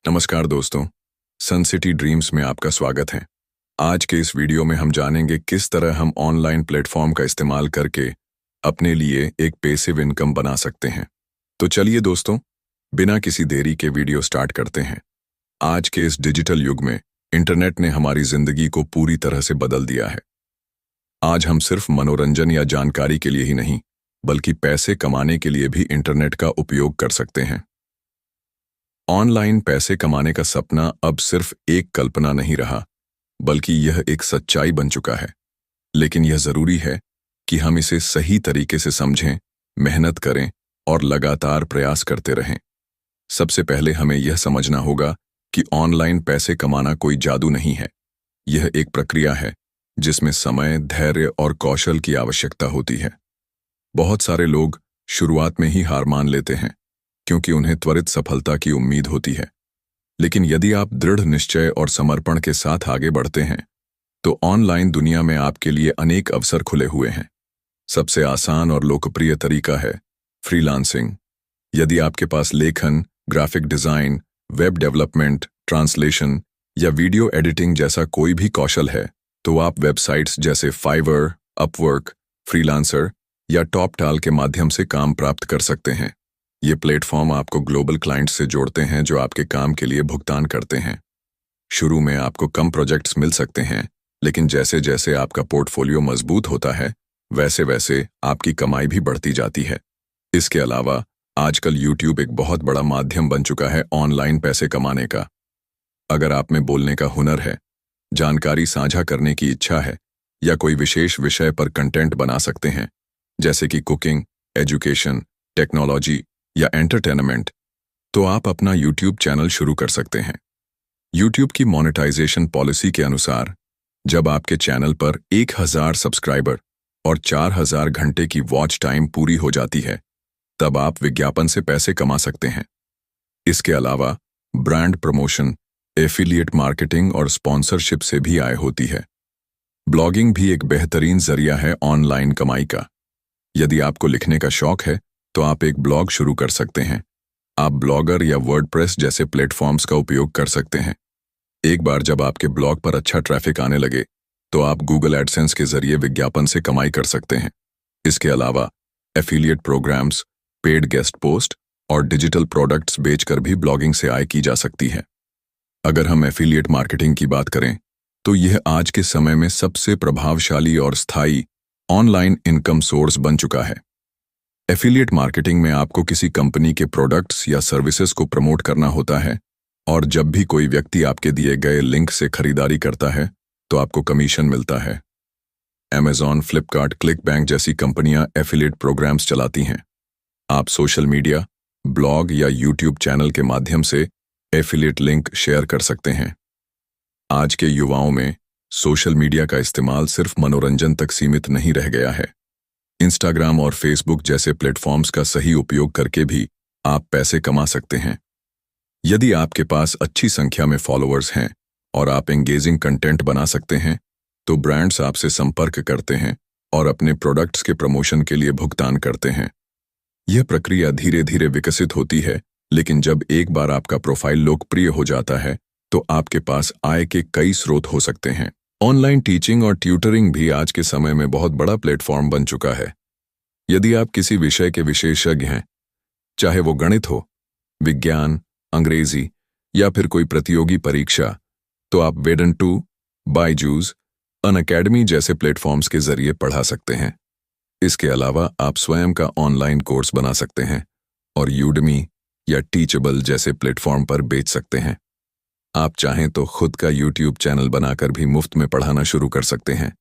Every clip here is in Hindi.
नमस्कार दोस्तों, सन सिटी ड्रीम्स में आपका स्वागत है। आज के इस वीडियो में हम जानेंगे किस तरह हम ऑनलाइन प्लेटफॉर्म का इस्तेमाल करके अपने लिए एक पैसिव इनकम बना सकते हैं। तो चलिए दोस्तों, बिना किसी देरी के वीडियो स्टार्ट करते हैं। आज के इस डिजिटल युग में इंटरनेट ने हमारी जिंदगी को पूरी तरह से बदल दिया है। आज हम सिर्फ मनोरंजन या जानकारी के लिए ही नहीं, बल्कि पैसे कमाने के लिए भी इंटरनेट का उपयोग कर सकते हैं। ऑनलाइन पैसे कमाने का सपना अब सिर्फ एक कल्पना नहीं रहा, बल्कि यह एक सच्चाई बन चुका है। लेकिन यह जरूरी है कि हम इसे सही तरीके से समझें, मेहनत करें और लगातार प्रयास करते रहें। सबसे पहले हमें यह समझना होगा कि ऑनलाइन पैसे कमाना कोई जादू नहीं है। यह एक प्रक्रिया है जिसमें समय, धैर्य और कौशल की आवश्यकता होती है। बहुत सारे लोग शुरुआत में ही हार मान लेते हैं क्योंकि उन्हें त्वरित सफलता की उम्मीद होती है। लेकिन यदि आप दृढ़ निश्चय और समर्पण के साथ आगे बढ़ते हैं, तो ऑनलाइन दुनिया में आपके लिए अनेक अवसर खुले हुए हैं। सबसे आसान और लोकप्रिय तरीका है फ्रीलांसिंग। यदि आपके पास लेखन, graphic design, web development, translation या वीडियो एडिटिंग जैसा कोई भी कौशल है, तो आप वेबसाइट्स जैसे फाइवर, अपवर्क, फ्रीलांसर या टॉपटाल के माध्यम से काम प्राप्त कर सकते हैं। ये प्लेटफॉर्म आपको ग्लोबल क्लाइंट्स से जोड़ते हैं जो आपके काम के लिए भुगतान करते हैं। शुरू में आपको कम प्रोजेक्ट्स मिल सकते हैं, लेकिन जैसे जैसे आपका पोर्टफोलियो मजबूत होता है, वैसे वैसे आपकी कमाई भी बढ़ती जाती है। इसके अलावा आजकल यूट्यूब एक बहुत बड़ा माध्यम बन चुका है ऑनलाइन पैसे कमाने का। अगर आप में बोलने का हुनर है, जानकारी साझा करने की इच्छा है या कोई विशेष विषय पर कंटेंट बना सकते हैं, जैसे कि कुकिंग, एजुकेशन, टेक्नोलॉजी या एंटरटेनमेंट, तो आप अपना यूट्यूब चैनल शुरू कर सकते हैं। यूट्यूब की मोनेटाइजेशन पॉलिसी के अनुसार जब आपके चैनल पर 1000 सब्सक्राइबर और 4000 घंटे की वॉच टाइम पूरी हो जाती है, तब आप विज्ञापन से पैसे कमा सकते हैं। इसके अलावा ब्रांड प्रमोशन, एफिलिएट मार्केटिंग और स्पॉन्सरशिप से भी आय होती है। ब्लॉगिंग भी एक बेहतरीन जरिया है ऑनलाइन कमाई का। यदि आपको लिखने का शौक है, तो आप एक ब्लॉग शुरू कर सकते हैं। आप ब्लॉगर या वर्डप्रेस जैसे प्लेटफॉर्म्स का उपयोग कर सकते हैं। एक बार जब आपके ब्लॉग पर अच्छा ट्रैफिक आने लगे, तो आप गूगल एडसेंस के जरिए विज्ञापन से कमाई कर सकते हैं। इसके अलावा affiliate programs, paid guest post और डिजिटल प्रोडक्ट्स बेचकर भी ब्लॉगिंग से आय की जा सकती है। अगर हम एफिलिएट मार्केटिंग की बात करें, तो यह आज के समय में सबसे प्रभावशाली और स्थायी ऑनलाइन इनकम सोर्स बन चुका है। एफिलिएट मार्केटिंग में आपको किसी कंपनी के प्रोडक्ट्स या सर्विसेज को प्रमोट करना होता है, और जब भी कोई व्यक्ति आपके दिए गए लिंक से खरीदारी करता है, तो आपको कमीशन मिलता है। Amazon, फ्लिपकार्ट, क्लिकबैंक जैसी कंपनियां एफिलिएट प्रोग्राम्स चलाती हैं। आप सोशल मीडिया, ब्लॉग या यूट्यूब चैनल के माध्यम से एफिलिएट लिंक शेयर कर सकते हैं। आज के युवाओं में सोशल मीडिया का इस्तेमाल सिर्फ मनोरंजन तक सीमित नहीं रह गया है। इंस्टाग्राम और फेसबुक जैसे प्लेटफॉर्म्स का सही उपयोग करके भी आप पैसे कमा सकते हैं। यदि आपके पास अच्छी संख्या में फॉलोअर्स हैं और आप एंगेजिंग कंटेंट बना सकते हैं, तो ब्रांड्स आपसे संपर्क करते हैं और अपने प्रोडक्ट्स के प्रमोशन के लिए भुगतान करते हैं। यह प्रक्रिया धीरे धीरे विकसित होती है, लेकिन जब एक बार आपका प्रोफाइल लोकप्रिय हो जाता है, तो आपके पास आय के कई स्रोत हो सकते हैं। ऑनलाइन टीचिंग और ट्यूटरिंग भी आज के समय में बहुत बड़ा प्लेटफॉर्म बन चुका है। यदि आप किसी विषय के विशेषज्ञ हैं, चाहे वो गणित हो, विज्ञान, अंग्रेजी या फिर कोई प्रतियोगी परीक्षा, तो आप वेडंटू, बायजूस, अनअकैडमी जैसे प्लेटफॉर्म्स के जरिए पढ़ा सकते हैं। इसके अलावा आप स्वयं का ऑनलाइन कोर्स बना सकते हैं और यूडमी या टीचेबल जैसे प्लेटफॉर्म पर बेच सकते हैं। आप चाहें तो खुद का यूट्यूब चैनल बनाकर भी मुफ्त में पढ़ाना शुरू कर सकते हैं,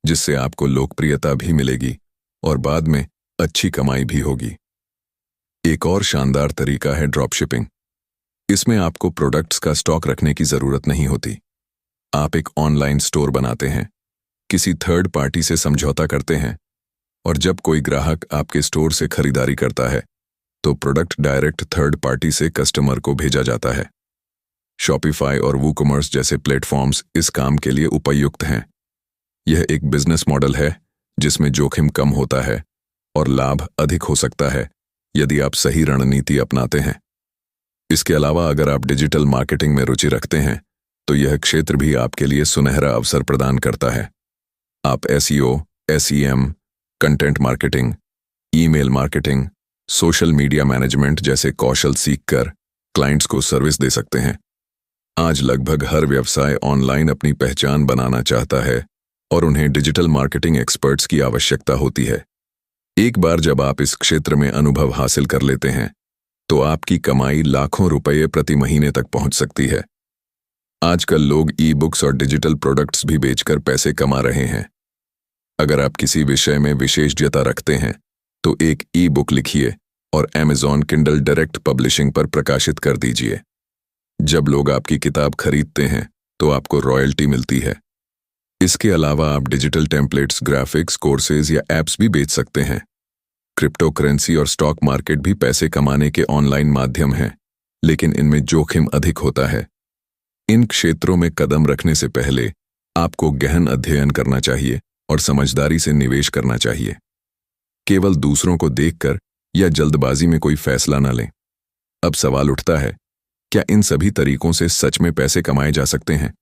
जिससे आपको लोकप्रियता भी मिलेगी और बाद में अच्छी कमाई भी होगी। एक और शानदार तरीका है ड्रॉपशिपिंग। इसमें आपको प्रोडक्ट्स का स्टॉक रखने की जरूरत नहीं होती। आप एक ऑनलाइन स्टोर बनाते हैं, किसी थर्ड पार्टी से समझौता करते हैं, और जब कोई ग्राहक आपके स्टोर से खरीदारी करता है, तो प्रोडक्ट डायरेक्ट थर्ड पार्टी से कस्टमर को भेजा जाता है। शॉपिफाई और वूकॉमर्स जैसे प्लेटफॉर्म्स इस काम के लिए उपयुक्त हैं। यह एक बिजनेस मॉडल है जिसमें जोखिम कम होता है और लाभ अधिक हो सकता है यदि आप सही रणनीति अपनाते हैं। इसके अलावा अगर आप डिजिटल मार्केटिंग में रुचि रखते हैं तो यह क्षेत्र भी आपके लिए सुनहरा अवसर प्रदान करता है। आप SEO, SEM, content marketing, email marketing, social media management जैसे कौशल सीखकर क्लाइंट्स को सर्विस दे सकते हैं। आज लगभग हर व्यवसाय ऑनलाइन अपनी पहचान बनाना चाहता है और उन्हें डिजिटल मार्केटिंग एक्सपर्ट्स की आवश्यकता होती है। एक बार जब आप इस क्षेत्र में अनुभव हासिल कर लेते हैं तो आपकी कमाई लाखों रुपये प्रति महीने तक पहुंच सकती है। आजकल लोग ई बुक्स और डिजिटल प्रोडक्ट्स भी बेचकर पैसे कमा रहे हैं। अगर आप किसी विषय में विशेषज्ञता रखते हैं तो एक ई बुक लिखिए और Amazon Kindle डायरेक्ट पब्लिशिंग पर प्रकाशित कर दीजिए। जब लोग आपकी किताब खरीदते हैं तो आपको रॉयल्टी मिलती है। इसके अलावा आप डिजिटल टेम्पलेट्स, ग्राफिक्स, कोर्सेज या एप्स भी बेच सकते हैं। क्रिप्टो करेंसी और स्टॉक मार्केट भी पैसे कमाने के ऑनलाइन माध्यम हैं, लेकिन इनमें जोखिम अधिक होता है। इन क्षेत्रों में कदम रखने से पहले आपको गहन अध्ययन करना चाहिए और समझदारी से निवेश करना चाहिए। केवल दूसरों को देखकर या जल्दबाजी में कोई फैसला न लें। अब सवाल उठता है, क्या इन सभी तरीकों से सच में पैसे कमाए जा सकते हैं?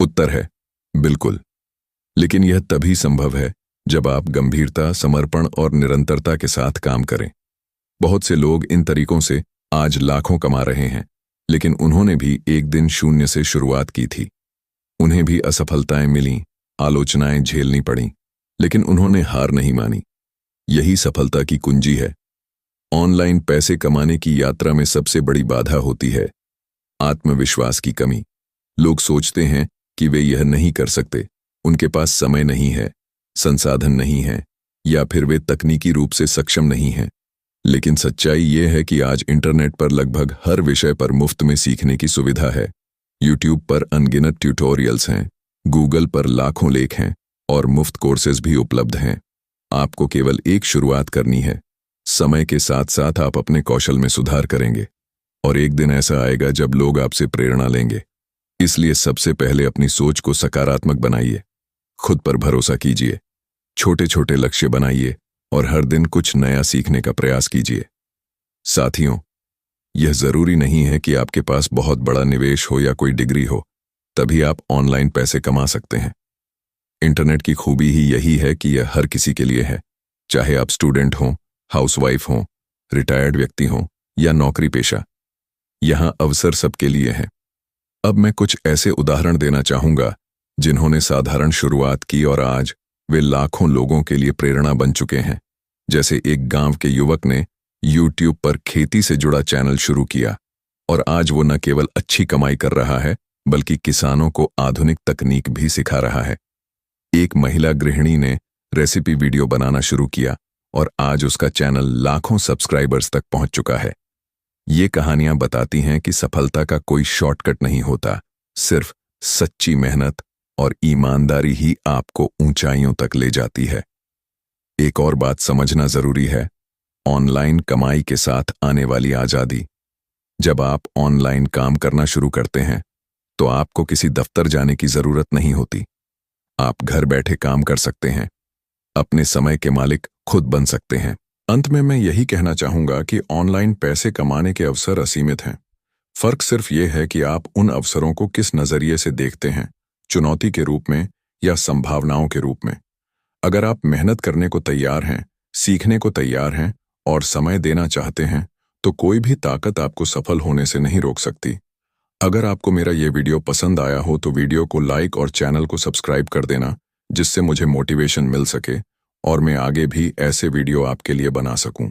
उत्तर है बिल्कुल, लेकिन यह तभी संभव है जब आप गंभीरता, समर्पण और निरंतरता के साथ काम करें। बहुत से लोग इन तरीकों से आज लाखों कमा रहे हैं, लेकिन उन्होंने भी एक दिन शून्य से शुरुआत की थी। उन्हें भी असफलताएं मिलीं, आलोचनाएं झेलनी पड़ीं, लेकिन उन्होंने हार नहीं मानी। यही सफलता की कुंजी है। ऑनलाइन पैसे कमाने की यात्रा में सबसे बड़ी बाधा होती है आत्मविश्वास की कमी। लोग सोचते हैं कि वे यह नहीं कर सकते, उनके पास समय नहीं है, संसाधन नहीं है, या फिर वे तकनीकी रूप से सक्षम नहीं हैं। लेकिन सच्चाई ये है कि आज इंटरनेट पर लगभग हर विषय पर मुफ्त में सीखने की सुविधा है। यूट्यूब पर अनगिनत ट्यूटोरियल्स हैं, गूगल पर लाखों लेख हैं और मुफ्त कोर्सेज भी उपलब्ध हैं। आपको केवल एक शुरुआत करनी है। समय के साथ साथ आप अपने कौशल में सुधार करेंगे और एक दिन ऐसा आएगा जब लोग आपसे प्रेरणा लेंगे। इसलिए सबसे पहले अपनी सोच को सकारात्मक बनाइए, खुद पर भरोसा कीजिए, छोटे छोटे लक्ष्य बनाइए और हर दिन कुछ नया सीखने का प्रयास कीजिए। साथियों, यह जरूरी नहीं है कि आपके पास बहुत बड़ा निवेश हो या कोई डिग्री हो, तभी आप ऑनलाइन पैसे कमा सकते हैं। इंटरनेट की खूबी ही यही है कि यह हर किसी के लिए है, चाहे आप स्टूडेंट हों, हाउसवाइफ हों, रिटायर्ड व्यक्ति हों या नौकरी पेशा। यहां अवसर सबके लिए हैं। अब मैं कुछ ऐसे उदाहरण देना चाहूंगा जिन्होंने साधारण शुरुआत की और आज वे लाखों लोगों के लिए प्रेरणा बन चुके हैं। जैसे एक गांव के युवक ने YouTube पर खेती से जुड़ा चैनल शुरू किया और आज वो न केवल अच्छी कमाई कर रहा है बल्कि किसानों को आधुनिक तकनीक भी सिखा रहा है। एक महिला गृहिणी ने रेसिपी वीडियो बनाना शुरू किया और आज उसका चैनल लाखों सब्सक्राइबर्स तक पहुंच चुका है। ये कहानियां बताती हैं कि सफलता का कोई शॉर्टकट नहीं होता, सिर्फ सच्ची मेहनत और ईमानदारी ही आपको ऊंचाइयों तक ले जाती है। एक और बात समझना जरूरी है, ऑनलाइन कमाई के साथ आने वाली आजादी। जब आप ऑनलाइन काम करना शुरू करते हैं तो आपको किसी दफ्तर जाने की जरूरत नहीं होती। आप घर बैठे काम कर सकते हैं, अपने समय के मालिक खुद बन सकते हैं। अंत में मैं यही कहना चाहूंगा कि ऑनलाइन पैसे कमाने के अवसर असीमित हैं। फर्क सिर्फ ये है कि आप उन अवसरों को किस नजरिए से देखते हैं, चुनौती के रूप में या संभावनाओं के रूप में। अगर आप मेहनत करने को तैयार हैं, सीखने को तैयार हैं और समय देना चाहते हैं तो कोई भी ताकत आपको सफल होने से नहीं रोक सकती। अगर आपको मेरा ये वीडियो पसंद आया हो तो वीडियो को लाइक और चैनल को सब्सक्राइब कर देना, जिससे मुझे मोटिवेशन मिल सके और मैं आगे भी ऐसे वीडियो आपके लिए बना सकूं।